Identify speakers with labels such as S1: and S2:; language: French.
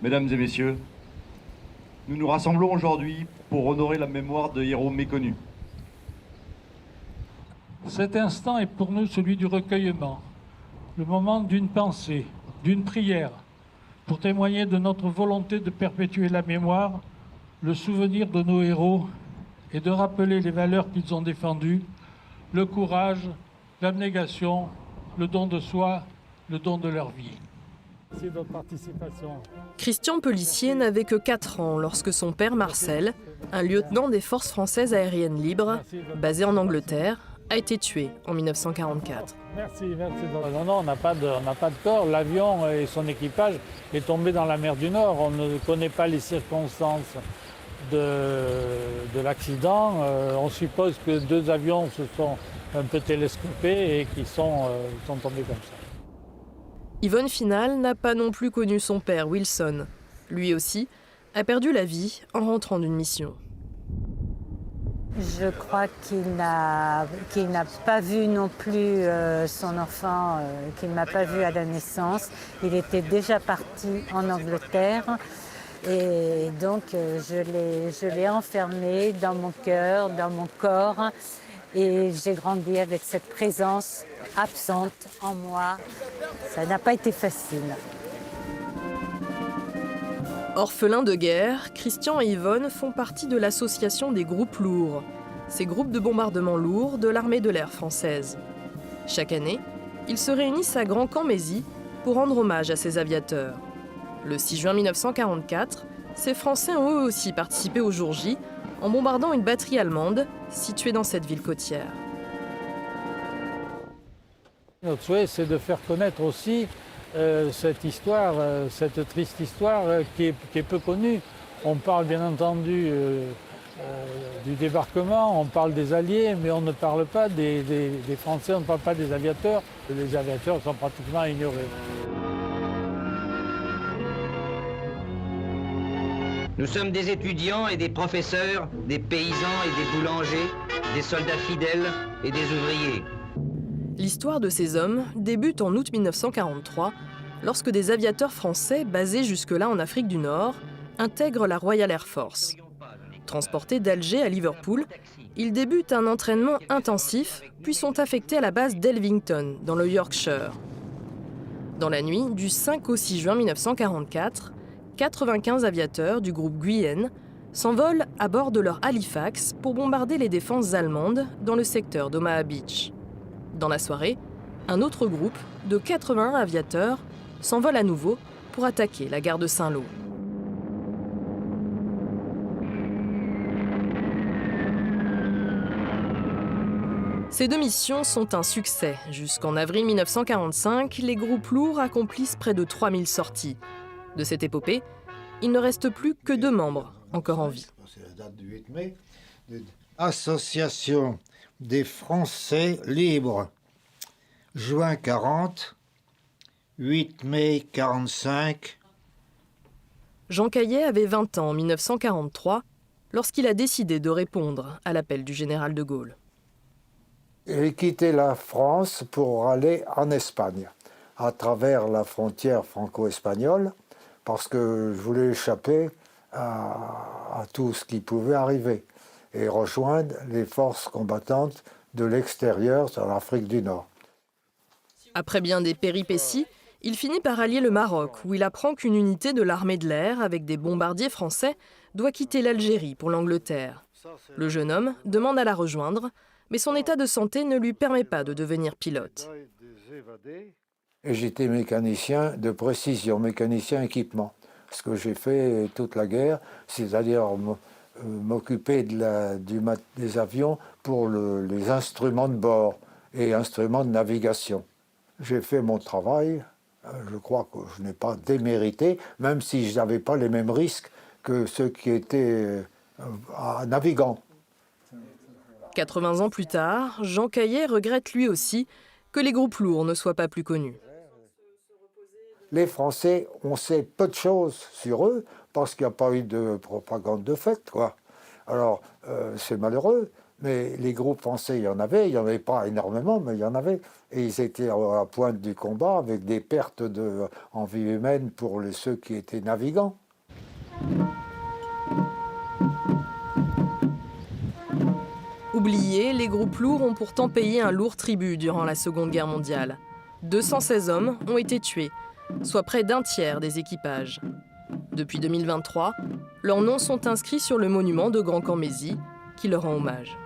S1: Mesdames et messieurs, nous nous rassemblons aujourd'hui pour honorer la mémoire de héros méconnus.
S2: Cet instant est pour nous celui du recueillement, le moment d'une pensée, d'une prière, pour témoigner de notre volonté de perpétuer la mémoire, le souvenir de nos héros et de rappeler les valeurs qu'ils ont défendues, le courage, l'abnégation, le don de soi, le don de leur vie. Merci de votre participation.
S3: Christian Pelissier n'avait que 4 ans lorsque son père Marcel, un lieutenant des forces françaises aériennes libres, basé en Angleterre, a été tué en 1944.
S2: Merci. Non, on n'a pas de tort. L'avion et son équipage est tombé dans la mer du Nord. On ne connaît pas les circonstances de l'accident. On suppose que 2 avions se sont un peu télescopés et qui sont tombés comme ça.
S3: Yvonne Final n'a pas non plus connu son père Wilson. Lui aussi a perdu la vie en rentrant d'une mission.
S4: Je crois qu'il n'a pas vu non plus son enfant, qu'il ne m'a pas vu à la naissance. Il était déjà parti en Angleterre et donc je l'ai enfermé dans mon cœur, dans mon corps et j'ai grandi avec cette présence absente en moi. Ça n'a pas été facile.
S3: Orphelins de guerre, Christian et Yvonne font partie de l'association des groupes lourds, ces groupes de bombardement lourds de l'armée de l'air française. Chaque année, ils se réunissent à Grand-Camp-Mézy pour rendre hommage à ces aviateurs. Le 6 juin 1944, ces Français ont eux aussi participé au jour J en bombardant une batterie allemande située dans cette ville côtière.
S2: Notre souhait, c'est de faire connaître aussi cette histoire, cette triste histoire qui est peu connue. On parle bien entendu du débarquement, on parle des Alliés, mais on ne parle pas des Français, on ne parle pas des aviateurs. Les aviateurs sont pratiquement ignorés.
S5: Nous sommes des étudiants et des professeurs, des paysans et des boulangers, des soldats fidèles et des ouvriers.
S3: L'histoire de ces hommes débute en août 1943, lorsque des aviateurs français basés jusque-là en Afrique du Nord intègrent la Royal Air Force. Transportés d'Alger à Liverpool, ils débutent un entraînement intensif, puis sont affectés à la base d'Elvington, dans le Yorkshire. Dans la nuit du 5 au 6 juin 1944, 95 aviateurs du groupe Guyenne s'envolent à bord de leur Halifax pour bombarder les défenses allemandes dans le secteur d'Omaha Beach. Dans la soirée, un autre groupe de 81 aviateurs s'envole à nouveau pour attaquer la gare de Saint-Lô. Ces 2 missions sont un succès. Jusqu'en avril 1945, les groupes lourds accomplissent près de 3000 sorties. De cette épopée, il ne reste plus que 2 membres encore en vie.
S6: C'est la date du 8 mai. Association des Français libres, juin 40, 8 mai 45.
S3: Jean Caillet avait 20 ans en 1943 lorsqu'il a décidé de répondre à l'appel du général de Gaulle.
S7: J'ai quitté la France pour aller en Espagne, à travers la frontière franco-espagnole, parce que je voulais échapper à tout ce qui pouvait arriver et rejoindre les forces combattantes de l'extérieur dans l'Afrique du Nord.
S3: Après bien des péripéties, il finit par allier le Maroc, où il apprend qu'une unité de l'armée de l'air, avec des bombardiers français, doit quitter l'Algérie pour l'Angleterre. Le jeune homme demande à la rejoindre, mais son état de santé ne lui permet pas de devenir pilote.
S7: Et j'étais mécanicien de précision, mécanicien équipement. Ce que j'ai fait toute la guerre, c'est-à-dire m'occuper des avions pour les instruments de bord et instruments de navigation. J'ai fait mon travail, je crois que je n'ai pas démérité, même si je n'avais pas les mêmes risques que ceux qui étaient navigants.
S3: 80 ans plus tard, Jean Caillet regrette lui aussi que les groupes lourds ne soient pas plus connus.
S7: Les Français, on sait peu de choses sur eux parce qu'il n'y a pas eu de propagande de fait, quoi. Alors, c'est malheureux, Mais les groupes français, il n'y en avait pas énormément, mais il y en avait. Et ils étaient à la pointe du combat avec des pertes en vie humaine pour ceux qui étaient navigants.
S3: Oubliés, les groupes lourds ont pourtant payé un lourd tribut durant la Seconde Guerre mondiale. 216 hommes ont été tués, soit près d'un tiers des équipages. Depuis 2023, leurs noms sont inscrits sur le monument de Grand-Cambésis qui leur rend hommage.